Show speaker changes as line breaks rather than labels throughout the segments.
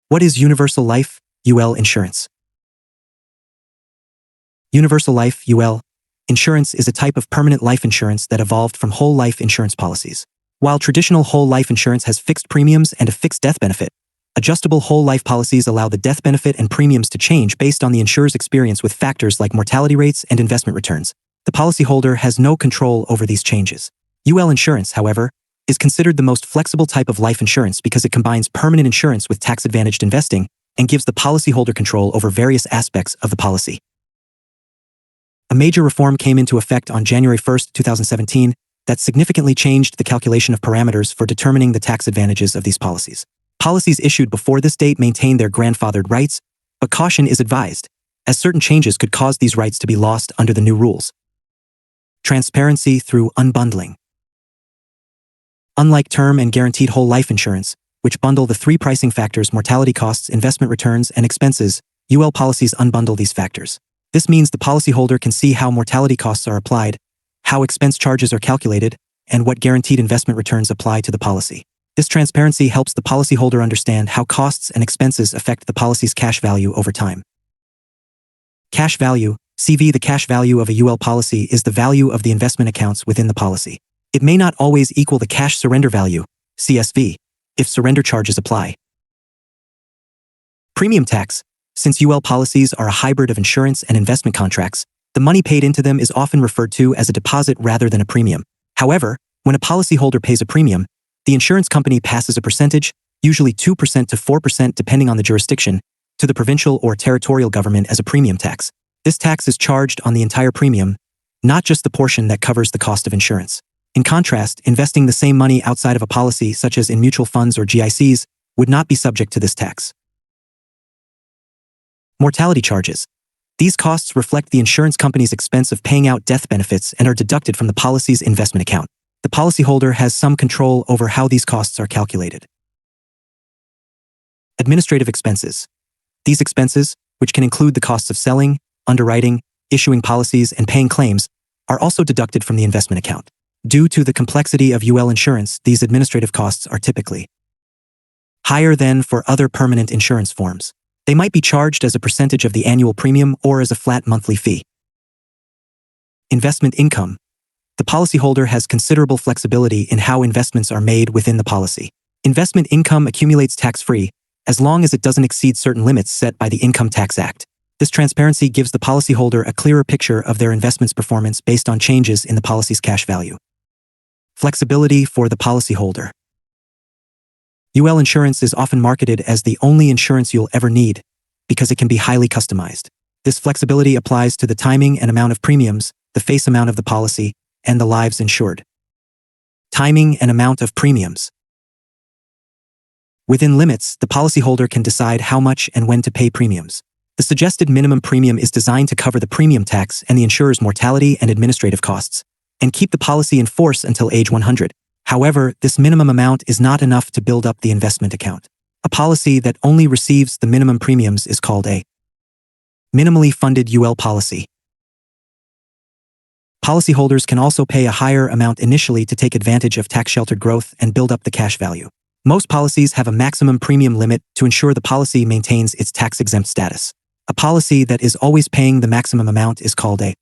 What is Universal Life, UL insurance? Universal Life, UL insurance is a type of permanent life insurance that evolved from whole life insurance policies. While traditional whole life insurance has fixed premiums and a fixed death benefit, adjustable whole life policies allow the death benefit and premiums to change based on the insurer's experience with factors like mortality rates and investment returns. The policyholder has no control over these changes. UL insurance, however, is considered the most flexible type of life insurance because it combines permanent insurance with tax-advantaged investing and gives the policyholder control over various aspects of the policy. A major reform came into effect on January 1, 2017, that significantly changed the calculation of parameters for determining the tax advantages of these policies. Policies issued before this date maintain their grandfathered rights, but caution is advised, as certain changes could cause these rights to be lost under the new rules. Transparency through unbundling. Unlike term and guaranteed whole life insurance, which bundle the three pricing factors mortality costs, investment returns, and expenses, UL policies unbundle these factors. This means the policyholder can see how mortality costs are applied, how expense charges are calculated, and what guaranteed investment returns apply to the policy. This transparency helps the policyholder understand how costs and expenses affect the policy's cash value over time. Cash value, CV. The cash value of a UL policy is the value of the investment accounts within the policy. It may not always equal the cash surrender value, CSV, if surrender charges apply. Premium tax. Since UL policies are a hybrid of insurance and investment contracts, the money paid into them is often referred to as a deposit rather than a premium. However, when a policyholder pays a premium, the insurance company passes a percentage, usually 2% to 4% depending on the jurisdiction, to the provincial or territorial government as a premium tax. This tax is charged on the entire premium, not just the portion that covers the cost of insurance. In contrast, investing the same money outside of a policy, such as in mutual funds or GICs, would not be subject to this tax. Mortality charges. These costs reflect the insurance company's expense of paying out death benefits and are deducted from the policy's investment account. The policyholder has some control over how these costs are calculated. Administrative expenses. These expenses, which can include the costs of selling, underwriting, issuing policies, and paying claims, are also deducted from the investment account. Due to the complexity of UL insurance, these administrative costs are typically higher than for other permanent insurance forms. They might be charged as a percentage of the annual premium or as a flat monthly fee. Investment income. The policyholder has considerable flexibility in how investments are made within the policy. Investment income accumulates tax-free, as long as it doesn't exceed certain limits set by the Income Tax Act. This transparency gives the policyholder a clearer picture of their investment's performance based on changes in the policy's cash value. Flexibility for the policyholder. UL insurance is often marketed as the only insurance you'll ever need because it can be highly customized. This flexibility applies to the timing and amount of premiums, the face amount of the policy, and the lives insured. Timing and amount of premiums. Within limits, the policyholder can decide how much and when to pay premiums. The suggested minimum premium is designed to cover the premium tax and the insurer's mortality and administrative costs, and keep the policy in force until age 100. However, this minimum amount is not enough to build up the investment account. A policy that only receives the minimum premiums is called a minimally funded UL policy. Policyholders can also pay a higher amount initially to take advantage of tax-sheltered growth and build up the cash value. Most policies have a maximum premium limit to ensure the policy maintains its tax-exempt status. A policy that is always paying the maximum amount is called a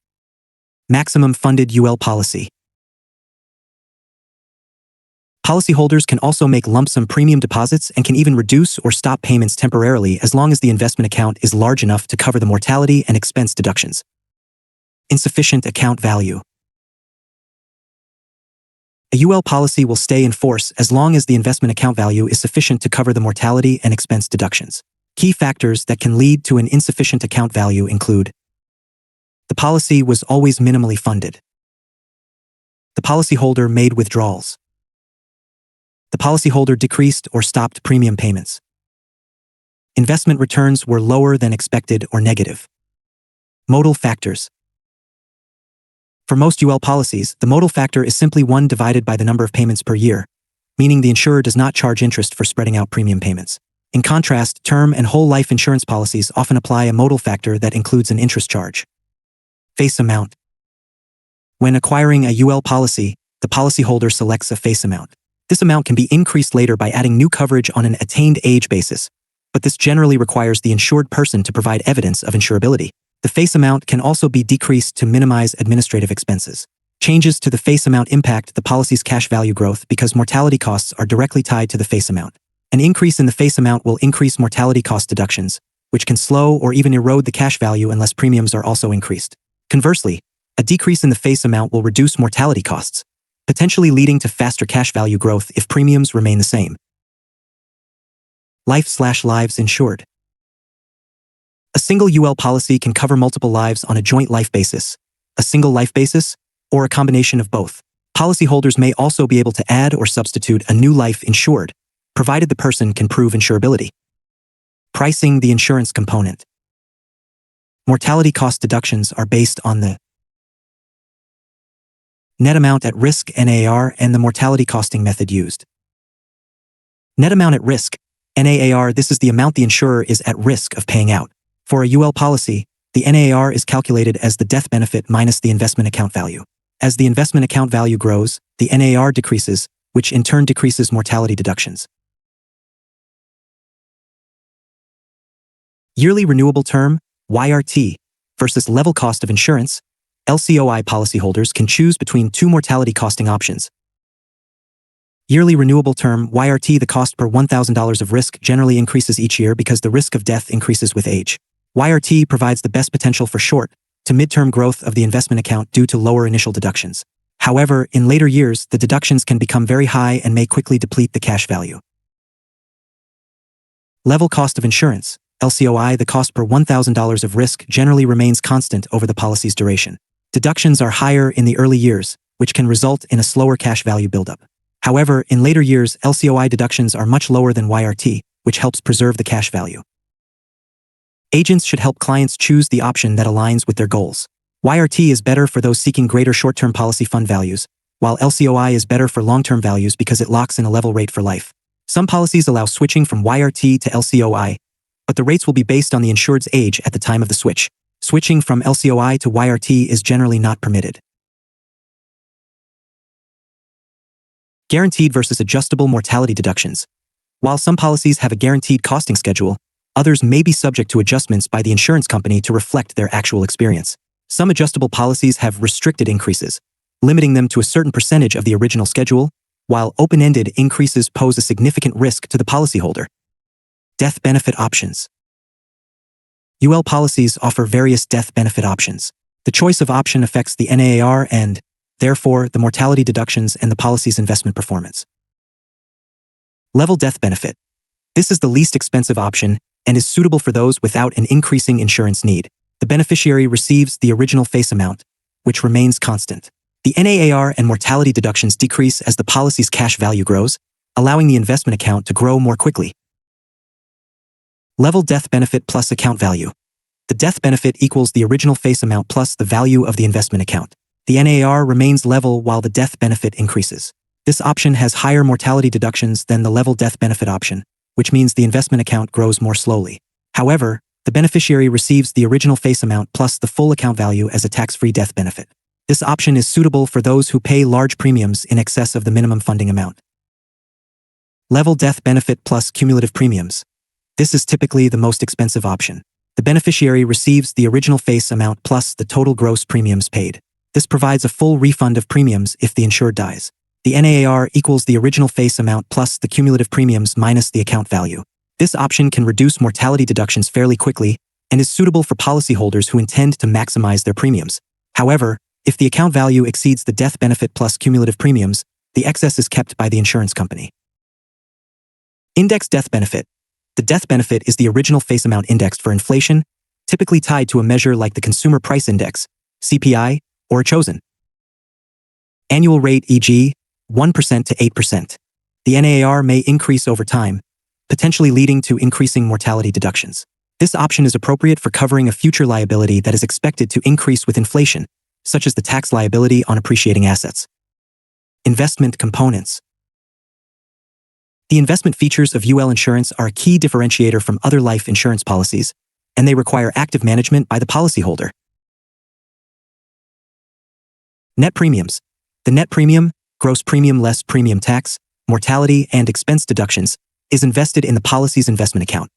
maximum funded UL policy. Policyholders can also make lump sum premium deposits and can even reduce or stop payments temporarily as long as the investment account is large enough to cover the mortality and expense deductions. Insufficient account value. A UL policy will stay in force as long as the investment account value is sufficient to cover the mortality and expense deductions. Key factors that can lead to an insufficient account value include: the policy was always minimally funded. The policyholder made withdrawals. The policyholder decreased or stopped premium payments. Investment returns were lower than expected or negative. Modal factors. For most UL policies, the modal factor is simply 1 divided by the number of payments per year, meaning the insurer does not charge interest for spreading out premium payments. In contrast, term and whole life insurance policies often apply a modal factor that includes an interest charge. Face amount. When acquiring a UL policy, the policyholder selects a face amount. This amount can be increased later by adding new coverage on an attained age basis, but this generally requires the insured person to provide evidence of insurability. The face amount can also be decreased to minimize administrative expenses. Changes to the face amount impact the policy's cash value growth because mortality costs are directly tied to the face amount. An increase in the face amount will increase mortality cost deductions, which can slow or even erode the cash value unless premiums are also increased. Conversely, a decrease in the face amount will reduce mortality costs, potentially leading to faster cash value growth if premiums remain the same. Life/lives insured. A single UL policy can cover multiple lives on a joint life basis, a single life basis, or a combination of both. Policyholders may also be able to add or substitute a new life insured, provided the person can prove insurability. Pricing the insurance component. Mortality cost deductions are based on the net amount at risk (NAR) and the mortality costing method used. Net amount at risk (NAR). This is the amount the insurer is at risk of paying out. For a UL policy, the NAR is calculated as the death benefit minus the investment account value. As the investment account value grows, the NAR decreases, which in turn decreases mortality deductions. Yearly renewable term, YRT, versus level cost of insurance, LCOI. Policyholders can choose between two mortality costing options. Yearly renewable term, YRT. The cost per $1,000 of risk generally increases each year because the risk of death increases with age. YRT provides the best potential for short to mid-term growth of the investment account due to lower initial deductions. However, in later years, the deductions can become very high and may quickly deplete the cash value. Level cost of insurance, LCOI. The cost per $1,000 of risk generally remains constant over the policy's duration. Deductions are higher in the early years, which can result in a slower cash value buildup. However, in later years, LCOI deductions are much lower than YRT, which helps preserve the cash value. Agents should help clients choose the option that aligns with their goals. YRT is better for those seeking greater short-term policy fund values, while LCOI is better for long-term values because it locks in a level rate for life. Some policies allow switching from YRT to LCOI, but the rates will be based on the insured's age at the time of the switch. Switching from LCOI to YRT is generally not permitted. Guaranteed versus adjustable mortality deductions. While some policies have a guaranteed costing schedule, others may be subject to adjustments by the insurance company to reflect their actual experience. Some adjustable policies have restricted increases, limiting them to a certain percentage of the original schedule, while open-ended increases pose a significant risk to the policyholder. Death benefit options. UL policies offer various death benefit options. The choice of option affects the NAR and, therefore, the mortality deductions and the policy's investment performance. Level death benefit. This is the least expensive option and is suitable for those without an increasing insurance need. The beneficiary receives the original face amount, which remains constant. The NAR and mortality deductions decrease as the policy's cash value grows, allowing the investment account to grow more quickly. Level death benefit plus account value. The death benefit equals the original face amount plus the value of the investment account. The NAR remains level while the death benefit increases. This option has higher mortality deductions than the level death benefit option, which means the investment account grows more slowly. However, the beneficiary receives the original face amount plus the full account value as a tax-free death benefit. This option is suitable for those who pay large premiums in excess of the minimum funding amount. Level death benefit plus cumulative premiums. This is typically the most expensive option. The beneficiary receives the original face amount plus the total gross premiums paid. This provides a full refund of premiums if the insured dies. The NAR equals the original face amount plus the cumulative premiums minus the account value. This option can reduce mortality deductions fairly quickly and is suitable for policyholders who intend to maximize their premiums. However, if the account value exceeds the death benefit plus cumulative premiums, the excess is kept by the insurance company. Index death benefit. The death benefit is the original face amount indexed for inflation, typically tied to a measure like the Consumer Price Index, CPI, or a chosen annual rate, e.g., 1% to 8%. The NAR may increase over time, potentially leading to increasing mortality deductions. This option is appropriate for covering a future liability that is expected to increase with inflation, such as the tax liability on appreciating assets. Investment components. The investment features of UL insurance are a key differentiator from other life insurance policies, and they require active management by the policyholder. Net premiums. The net premium, gross premium less premium tax, mortality and expense deductions, is invested in the policy's investment account.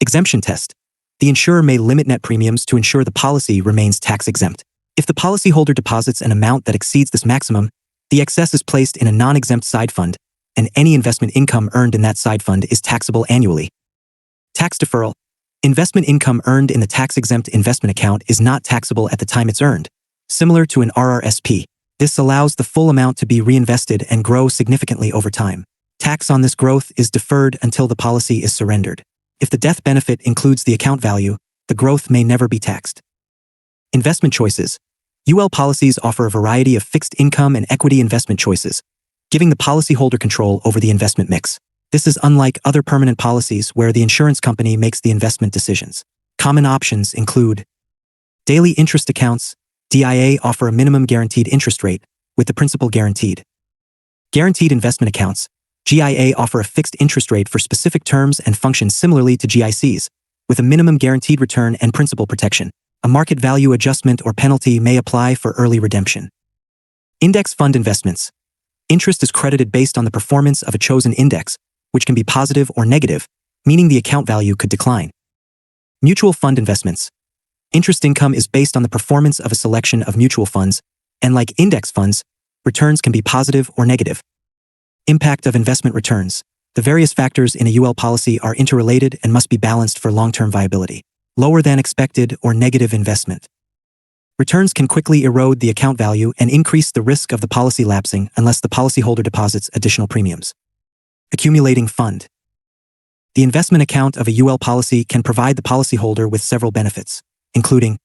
Exemption test. The insurer may limit net premiums to ensure the policy remains tax-exempt. If the policyholder deposits an amount that exceeds this maximum, the excess is placed in a non-exempt side fund, and any investment income earned in that side fund is taxable annually. Tax deferral. Investment income earned in the tax-exempt investment account is not taxable at the time it's earned, similar to an RRSP. This allows the full amount to be reinvested and grow significantly over time. Tax on this growth is deferred until the policy is surrendered. If the death benefit includes the account value, the growth may never be taxed. Investment choices. UL policies offer a variety of fixed income and equity investment choices, giving the policyholder control over the investment mix. This is unlike other permanent policies where the insurance company makes the investment decisions. Common options include daily interest accounts. DIA offer a minimum guaranteed interest rate, with the principal guaranteed. Guaranteed investment accounts. GIA offer a fixed interest rate for specific terms and function similarly to GICs, with a minimum guaranteed return and principal protection. A market value adjustment or penalty may apply for early redemption. Index fund investments. Interest is credited based on the performance of a chosen index, which can be positive or negative, meaning the account value could decline. Mutual fund investments. Interest income is based on the performance of a selection of mutual funds, and like index funds, returns can be positive or negative. Impact of investment returns. The various factors in a UL policy are interrelated and must be balanced for long-term viability. Lower than expected or negative investment. Returns can quickly erode the account value and increase the risk of the policy lapsing unless the policyholder deposits additional premiums. Accumulating fund. The investment account of a UL policy can provide the policyholder with several benefits, including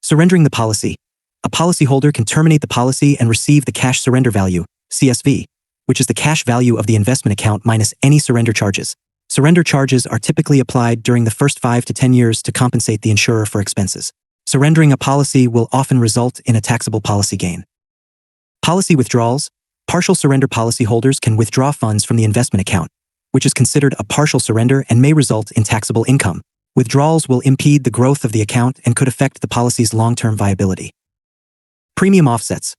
surrendering the policy. A policyholder can terminate the policy and receive the cash surrender value, CSV, which is the cash value of the investment account minus any surrender charges. Surrender charges are typically applied during the first 5 to 10 years to compensate the insurer for expenses. Surrendering a policy will often result in a taxable policy gain. Policy withdrawals. Partial surrender policyholders can withdraw funds from the investment account, which is considered a partial surrender and may result in taxable income. Withdrawals will impede the growth of the account and could affect the policy's long-term viability. Premium offsets.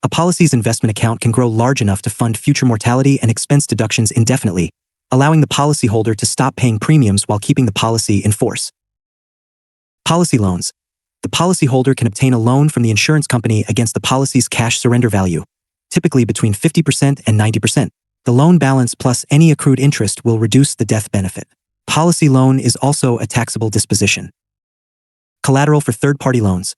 A policy's investment account can grow large enough to fund future mortality and expense deductions indefinitely, allowing the policyholder to stop paying premiums while keeping the policy in force. Policy loans. The policyholder can obtain a loan from the insurance company against the policy's cash surrender value, typically between 50% and 90%. The loan balance plus any accrued interest will reduce the death benefit. Policy loan is also a taxable disposition. Collateral for third-party loans.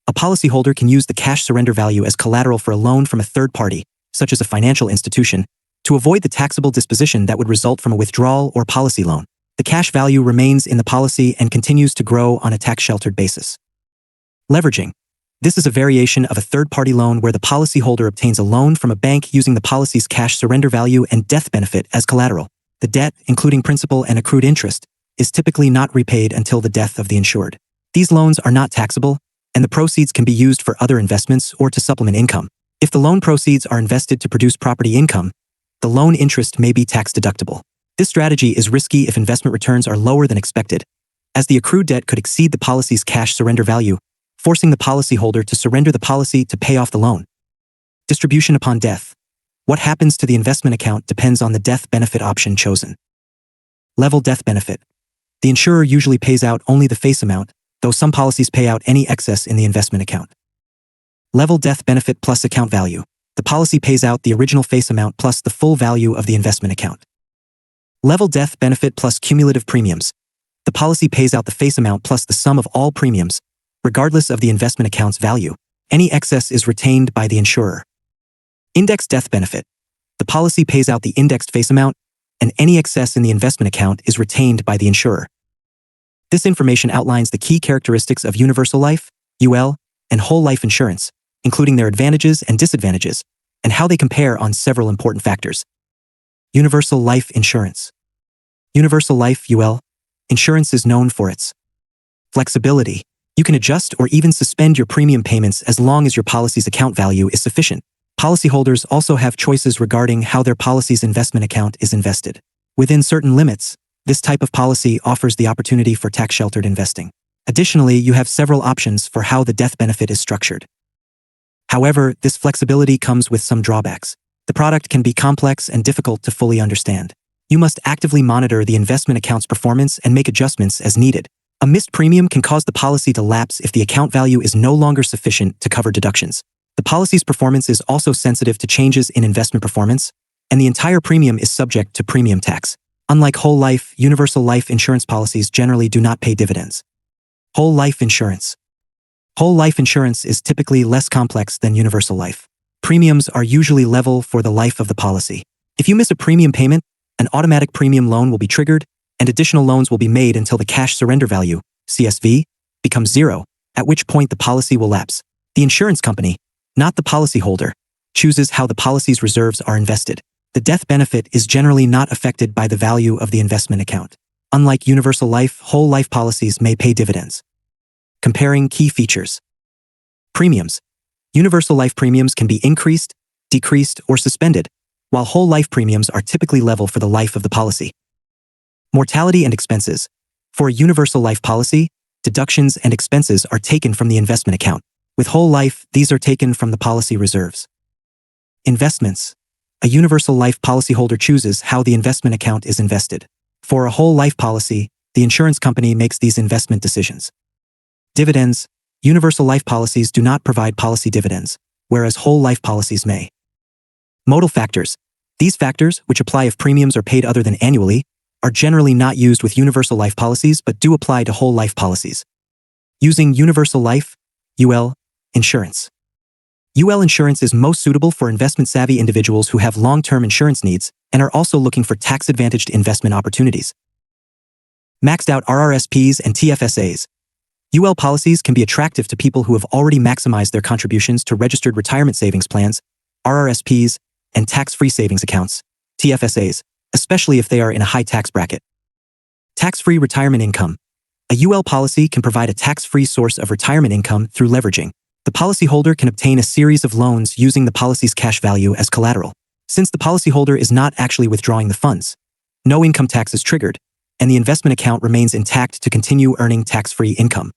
A policyholder can use the cash surrender value as collateral for a loan from a third party, such as a financial institution, to avoid the taxable disposition that would result from a withdrawal or policy loan. The cash value remains in the policy and continues to grow on a tax-sheltered basis. Leveraging. This is a variation of a third-party loan where the policyholder obtains a loan from a bank using the policy's cash surrender value and death benefit as collateral. The debt, including principal and accrued interest, is typically not repaid until the death of the insured. These loans are not taxable, and the proceeds can be used for other investments or to supplement income. If the loan proceeds are invested to produce property income, the loan interest may be tax-deductible. This strategy is risky if investment returns are lower than expected, as the accrued debt could exceed the policy's cash surrender value, forcing the policyholder to surrender the policy to pay off the loan. Distribution upon death. What happens to the investment account depends on the death benefit option chosen. Level death benefit. The insurer usually pays out only the face amount, though some policies pay out any excess in the investment account. Level death benefit plus account value. The policy pays out the original face amount plus the full value of the investment account. Level death benefit plus cumulative premiums. The policy pays out the face amount plus the sum of all premiums, regardless of the investment account's value. Any excess is retained by the insurer. Index death benefit. The policy pays out the indexed face amount, and any excess in the investment account is retained by the insurer. This information outlines the key characteristics of universal life, UL, and whole life insurance, including their advantages and disadvantages, and how they compare on several important factors. Universal life insurance. Universal life, UL, insurance is known for its flexibility. You can adjust or even suspend your premium payments as long as your policy's account value is sufficient. Policyholders also have choices regarding how their policy's investment account is invested. Within certain limits, this type of policy offers the opportunity for tax-sheltered investing. Additionally, you have several options for how the death benefit is structured. However, this flexibility comes with some drawbacks. The product can be complex and difficult to fully understand. You must actively monitor the investment account's performance and make adjustments as needed. A missed premium can cause the policy to lapse if the account value is no longer sufficient to cover deductions. The policy's performance is also sensitive to changes in investment performance, and the entire premium is subject to premium tax. Unlike whole life, universal life insurance policies generally do not pay dividends. Whole life insurance. Whole life insurance is typically less complex than universal life. Premiums are usually level for the life of the policy. If you miss a premium payment, an automatic premium loan will be triggered, and additional loans will be made until the cash surrender value, CSV, becomes zero, at which point the policy will lapse. The insurance company, not the policyholder, chooses how the policy's reserves are invested. The death benefit is generally not affected by the value of the investment account. Unlike universal life, whole life policies may pay dividends. Comparing key features. Premiums. Universal life premiums can be increased, decreased, or suspended, while whole life premiums are typically level for the life of the policy. Mortality and expenses. For a universal life policy, deductions and expenses are taken from the investment account. With whole life, these are taken from the policy reserves. Investments. A universal life policyholder chooses how the investment account is invested. For a whole life policy, the insurance company makes these investment decisions. Dividends. Universal life policies do not provide policy dividends, whereas whole life policies may. Modal factors. These factors, which apply if premiums are paid other than annually, are generally not used with universal life policies but do apply to whole life policies. Using universal life, UL, insurance. UL insurance is most suitable for investment-savvy individuals who have long-term insurance needs and are also looking for tax-advantaged investment opportunities. Maxed-out RRSPs and TFSAs. UL policies can be attractive to people who have already maximized their contributions to registered retirement savings plans, RRSPs, and tax-free savings accounts, TFSAs, especially if they are in a high tax bracket. Tax-free retirement income. A UL policy can provide a tax-free source of retirement income through leveraging. The policyholder can obtain a series of loans using the policy's cash value as collateral. Since the policyholder is not actually withdrawing the funds, no income tax is triggered, and the investment account remains intact to continue earning tax-free income.